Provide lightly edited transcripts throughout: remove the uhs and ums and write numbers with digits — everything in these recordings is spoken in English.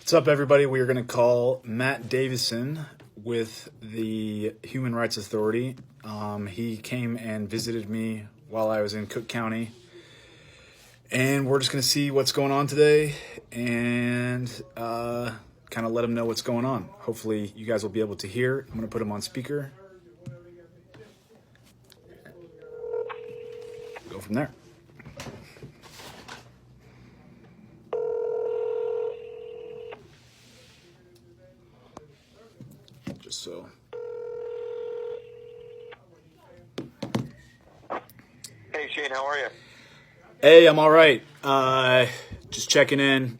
What's up, everybody? We are going to call Matt Davison with the Human Rights Authority. He came and visited me while I was in Cook County, and we're just going to see what's going on today and kind of let him know what's going on. Hopefully, you guys will be able to hear. I'm going to put him on speaker. Go from there. So, hey Shane, how are you? hey, I'm all right. Just checking in.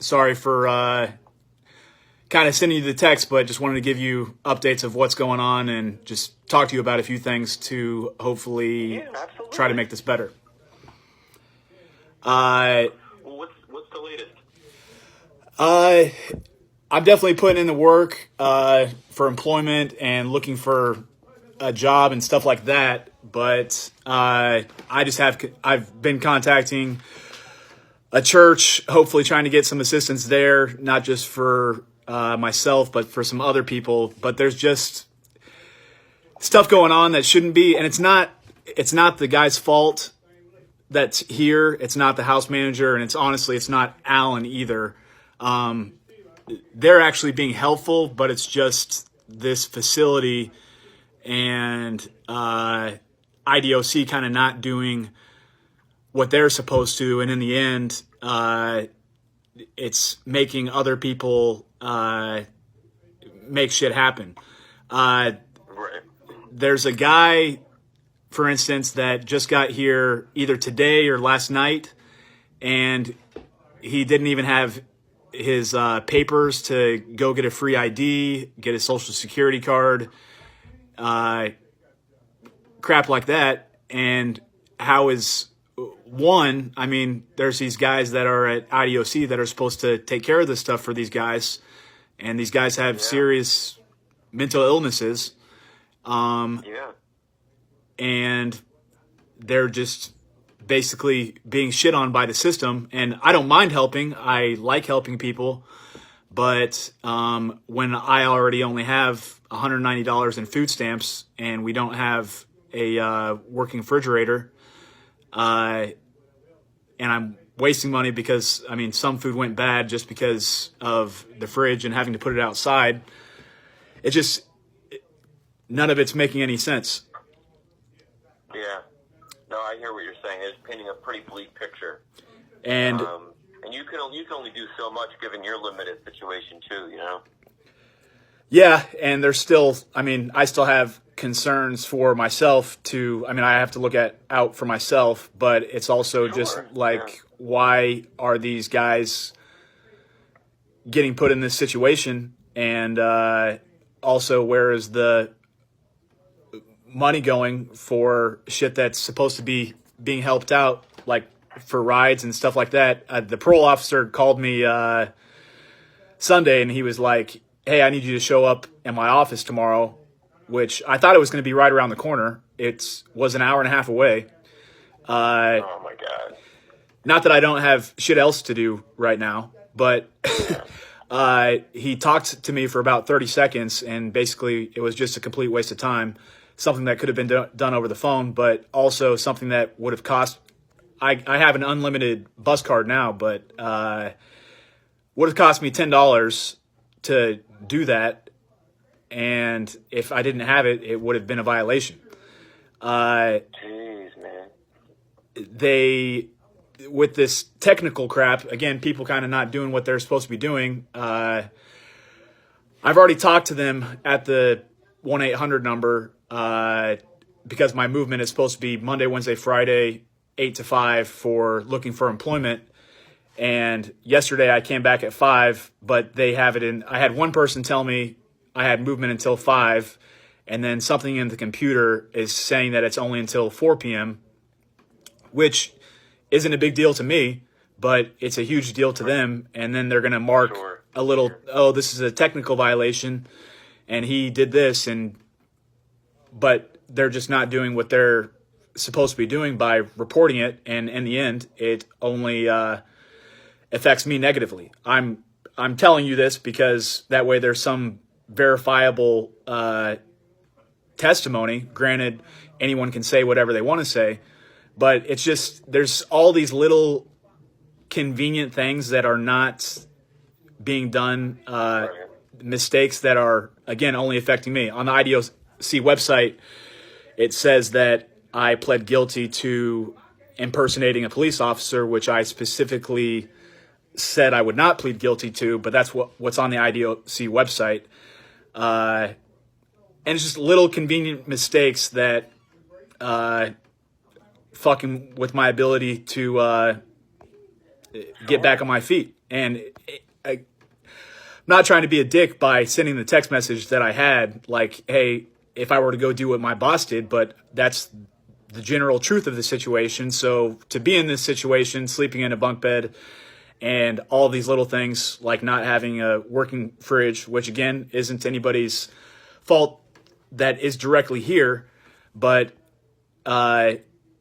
Sorry for kind of sending you the text, but just wanted to give you updates of what's going on and just talk to you about a few things to hopefully try to make this better. What's the latest? I'm definitely putting in the work for employment and looking for a job and stuff like that. But I've been contacting a church, hopefully trying to get some assistance there, not just for myself, but for some other people. But there's just stuff going on that shouldn't be, and it's not the guy's fault that's here. It's not the house manager, and it's not Alan either. They're actually being helpful, but it's just this facility and IDOC kind of not doing what they're supposed to. And in the end, it's making other people make shit happen. There's a guy, for instance, that just got here either today or last night, and he didn't even have his papers to go get a free ID, get a social security card, crap like that. And how is one? I mean, there's these guys that are at IDOC that are supposed to take care of this stuff for these guys, and these guys have serious mental illnesses. And they're just basically being shit on by the system. And I don't mind helping. I like helping people. But when I already only have $190 in food stamps and we don't have a working refrigerator, and I'm wasting money because, I mean, some food went bad just because of the fridge and having to put it outside. None of it's making any sense. Yeah. No, I hear what you're saying. It's painting a pretty bleak picture. And you can only do so much given your limited situation too, you know? yeah, and there's still, I mean, I still have concerns for myself I have to look out for myself, but it's also just like, why are these guys getting put in this situation? And also, where is the money going for shit that's supposed to be being helped out, like for rides and stuff like that? The parole officer called me Sunday, and he was like, hey, I need you to show up in my office tomorrow, which I thought it was going to be right around the corner. It was an hour and a half away. Oh my God. Not that I don't have shit else to do right now, but he talked to me for about 30 seconds, and basically it was just a complete waste of time. Something that could have been done over the phone, but also something that would have cost. I have an unlimited bus card now, but would have cost me $10 to do that, and if I didn't have it, it would have been a violation. Jeez, man. With this technical crap, again, people kind of not doing what they're supposed to be doing. I've already talked to them at the 1-800 number because my movement is supposed to be Monday, Wednesday, Friday, 8 to 5 for looking for employment. And yesterday I came back at 5, but they have it in. I had one person tell me I had movement until 5, and then something in the computer is saying that it's only until 4 p.m., which isn't a big deal to me, but it's a huge deal to them. And then they're going to mark a little, oh, this is a technical violation, and he did this, but they're just not doing what they're supposed to be doing by reporting it. And in the end, it only affects me negatively. I'm telling you this because that way there's some verifiable testimony. Granted, anyone can say whatever they want to say, but it's just there's all these little convenient things that are not being done, mistakes that are, again, only affecting me. On the IDOC website, it says that I pled guilty to impersonating a police officer, which I specifically said I would not plead guilty to, but that's what's on the IDOC website. And it's just little convenient mistakes that fucking with my ability to get back on my feet. And I'm not trying to be a dick by sending the text message that I had, like, hey, if I were to go do what my boss did, but that's the general truth of the situation. So to be in this situation, sleeping in a bunk bed, and all these little things like not having a working fridge, which again isn't anybody's fault that is directly here, but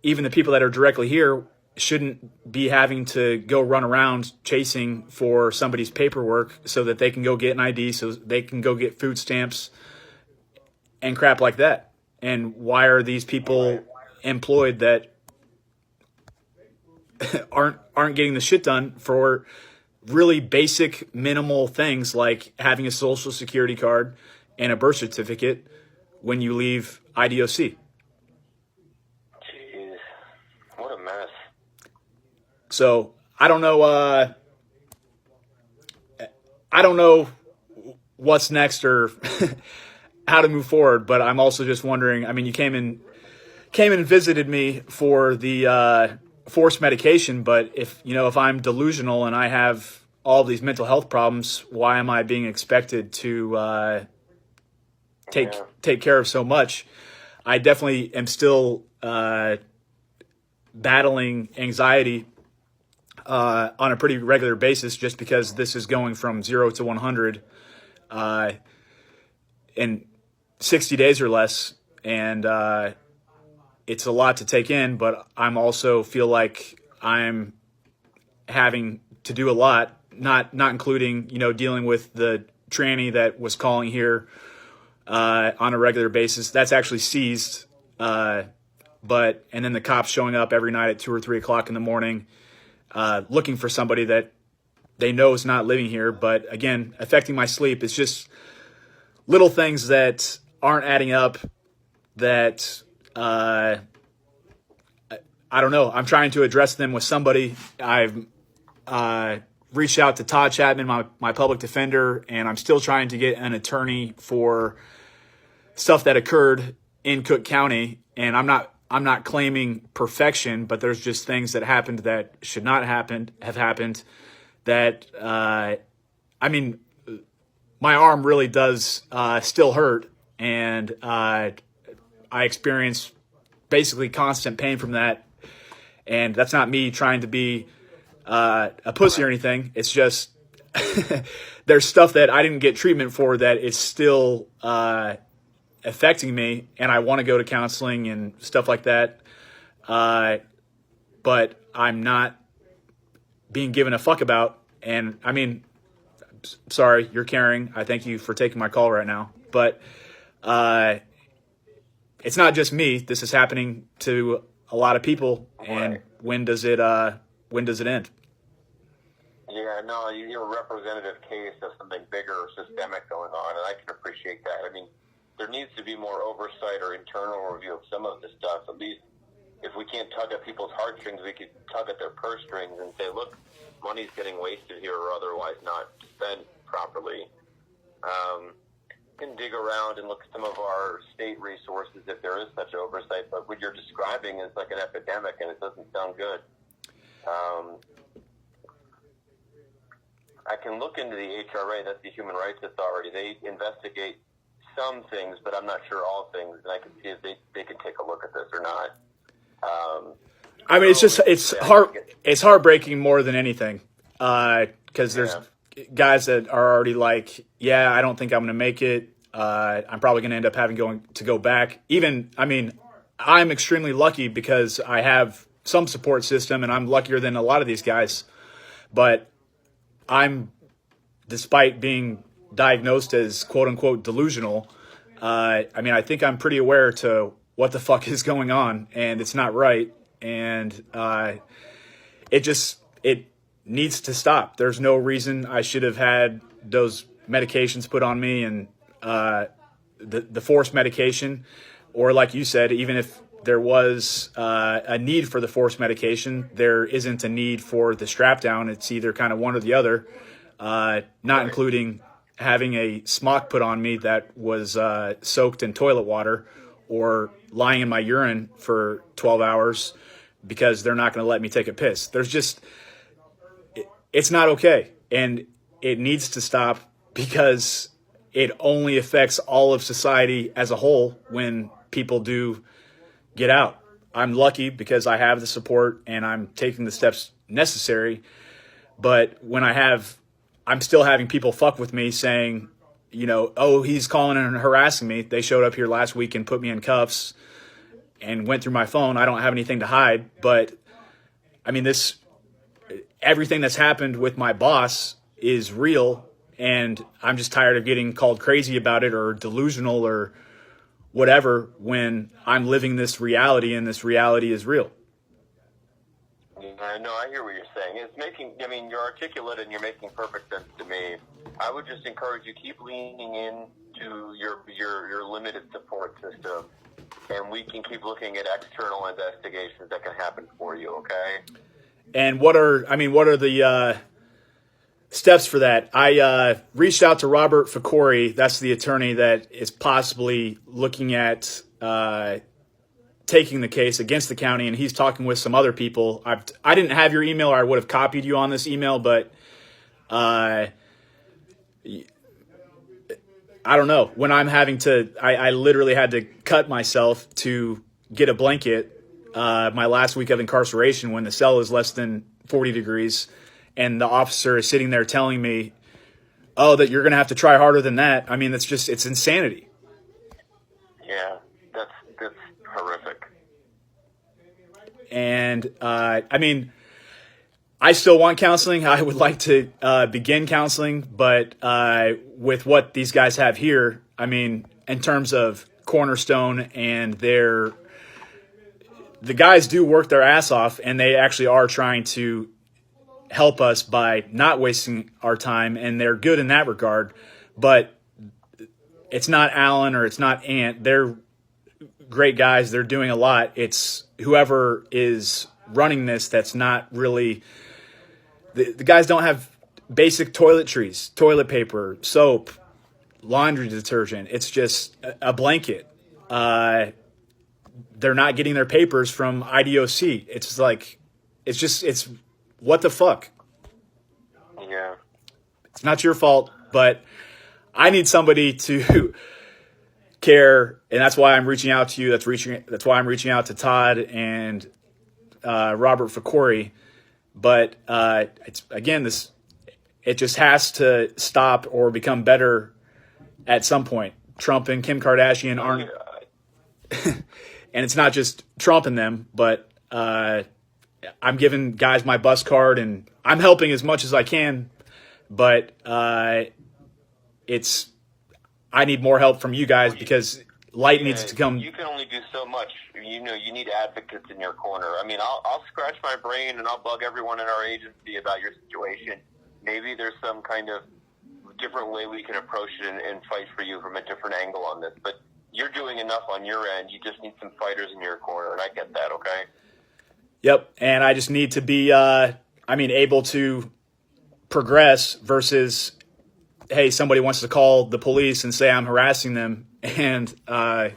even the people that are directly here shouldn't be having to go run around chasing for somebody's paperwork so that they can go get an ID, so they can go get food stamps and crap like that. And why are these people employed that aren't getting the shit done for really basic minimal things like having a social security card and a birth certificate when you leave IDOC? Jeez, what a mess. So I don't know what's next or how to move forward, but I'm also just wondering, I mean, you came in and visited me for the forced medication, but if I'm delusional and I have all these mental health problems, why am I being expected to take care of so much? I definitely am still battling anxiety on a pretty regular basis, just because this is going from 0 to 100 in 60 days or less, and it's a lot to take in, but I'm also feel like I'm having to do a lot, not including, dealing with the tranny that was calling here on a regular basis. That's actually seized. And then the cops showing up every night at 2 or 3 o'clock in the morning, looking for somebody that they know is not living here. But again, affecting my sleep. It's just little things that aren't adding up that, I don't know. I'm trying to address them with somebody. I've reached out to Todd Chapman, my public defender, and I'm still trying to get an attorney for stuff that occurred in Cook County. And I'm not claiming perfection, but there's just things that happened that should not have happened. That I mean, my arm really does still hurt, and I experience basically constant pain from that. And that's not me trying to be a pussy or anything. It's just there's stuff that I didn't get treatment for that is still affecting me, and I want to go to counseling and stuff like that. But I'm not being given a fuck about. And I mean, sorry, you're caring. I thank you for taking my call right now. But it's not just me. This is happening to a lot of people. And when does it end? Yeah, no, you're a representative case of something bigger or systemic going on, and I can appreciate that. I mean, there needs to be more oversight or internal review of some of this stuff. At least if we can't tug at people's heartstrings, we could tug at their purse strings and say, look, money's getting wasted here or otherwise not spent properly. Can dig around and look at some of our state resources if there is such oversight, but what you're describing is like an epidemic, and it doesn't sound good. I can look into the HRA, that's the Human Rights Authority. They investigate some things, but I'm not sure all things, and I can see if they can take a look at this or not. I mean, it's heartbreaking more than anything, because there's guys that are already like, yeah, I don't think I'm going to make it. I'm probably going to end up having to go back. Even, I mean, I'm extremely lucky because I have some support system, and I'm luckier than a lot of these guys. But I'm, despite being diagnosed as quote unquote delusional, I mean, I think I'm pretty aware to what the fuck is going on, and it's not right. And it needs to stop. There's no reason I should have had those medications put on me, and the forced medication, or like you said, even if there was a need for the forced medication, there isn't a need for the strap down. It's either kind of one or the other, not including having a smock put on me that was soaked in toilet water, or lying in my urine for 12 hours because they're not going to let me take a piss. It's not okay. And it needs to stop, because it only affects all of society as a whole when people do get out. I'm lucky because I have the support and I'm taking the steps necessary. But when I'm still having people fuck with me saying, oh, he's calling and harassing me. They showed up here last week and put me in cuffs and went through my phone. I don't have anything to hide. But I mean, everything that's happened with my boss is real, and I'm just tired of getting called crazy about it or delusional or whatever when I'm living this reality, and this reality is real. No, I hear what you're saying. You're articulate and you're making perfect sense to me. I would just encourage you, keep leaning into your limited support system, and we can keep looking at external investigations that can happen for you, okay? And what are the steps for that? I reached out to Robert Ficori. That's the attorney that is possibly looking at taking the case against the county, and he's talking with some other people. I didn't have your email, or I would have copied you on this email, but I don't know. When I'm having to, I literally had to cut myself to get a blanket my last week of incarceration, when the cell is less than 40 degrees, and the officer is sitting there telling me, oh, that you're going to have to try harder than that. I mean, it's insanity. Yeah, that's horrific. And, I still want counseling. I would like to begin counseling, but with what these guys have here, I mean, in terms of Cornerstone, and the guys do work their ass off, and they actually are trying to help us by not wasting our time, and they're good in that regard. But it's not Alan or it's not Ant. They're great guys. They're doing a lot. It's whoever is running this that's not really... The guys don't have basic toiletries, toilet paper, soap, laundry detergent. It's just a blanket. They're not getting their papers from IDOC. It's what the fuck? Yeah. It's not your fault, but I need somebody to care, and that's why I'm reaching out to you. That's why I'm reaching out to Todd and Robert Ficori. But it just has to stop or become better at some point. Trump and Kim Kardashian aren't, and it's not just Trump and them, but I'm giving guys my bus card, and I'm helping as much as I can. But I need more help from you guys, because light needs to come. You can only do so much. You need advocates in your corner. I mean, I'll scratch my brain and I'll bug everyone in our agency about your situation. Maybe there's some kind of different way we can approach it and fight for you from a different angle on this. But you're doing enough on your end. You just need some fighters in your corner, and I get that, okay? Yep, and I just need to be, able to progress versus, hey, somebody wants to call the police and say I'm harassing them, and I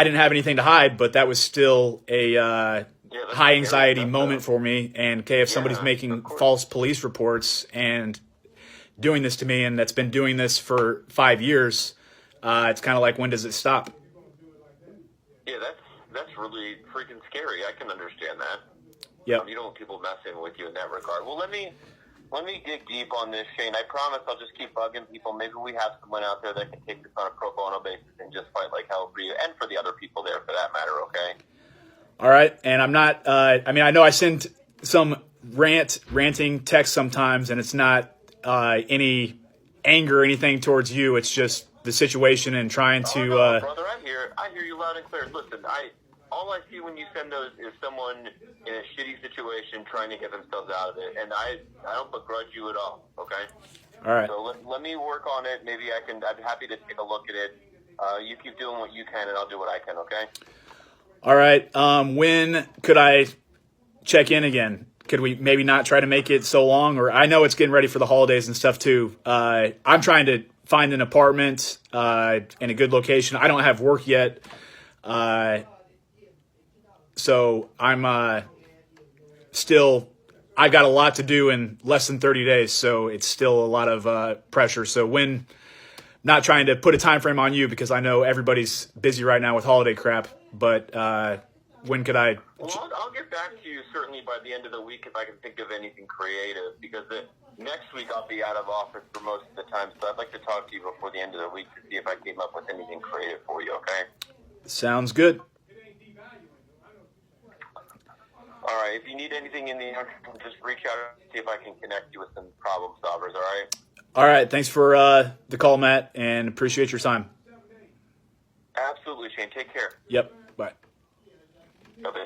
didn't have anything to hide, but that was still a high anxiety moment for me. And okay, if somebody's making false police reports and doing this to me, and that's been doing this for 5 years, it's kind of like, when does it stop? Yeah, that's really freaking scary. I can understand that. Yeah. You don't want people messing with you in that regard. Well, let me dig deep on this, Shane. I promise I'll just keep bugging people. Maybe we have someone out there that can take this on a pro bono basis and just fight like hell for you, and for the other people there, for that matter, okay? All right. And I'm not, I know I sent some ranting text sometimes, and it's not any anger or anything towards you. It's just the situation and trying to. No, brother, I hear you loud and clear. Listen, all I see when you send those is someone in a shitty situation trying to get themselves out of it, and I don't begrudge you at all. Okay. All right. So let me work on it. Maybe I can. I'm happy to take a look at it. You keep doing what you can, and I'll do what I can. Okay. All right. When could I check in again? Could we maybe not try to make it so long? Or I know it's getting ready for the holidays and stuff too. I'm trying to find an apartment in a good location. I don't have work yet, so I'm still. I've got a lot to do in less than 30 days, so it's still a lot of pressure. So when. Not trying to put a time frame on you because I know everybody's busy right now with holiday crap, but when could I? Well, I'll get back to you certainly by the end of the week if I can think of anything creative, because next week I'll be out of office for most of the time, so I'd like to talk to you before the end of the week to see if I came up with anything creative for you, okay? Sounds good. All right, if you need anything in the interim, just reach out and see if I can connect you with some problem solvers, all right? All right. Thanks for the call, Matt, and appreciate your time. Absolutely, Shane. Take care. Yep. Bye. Okay.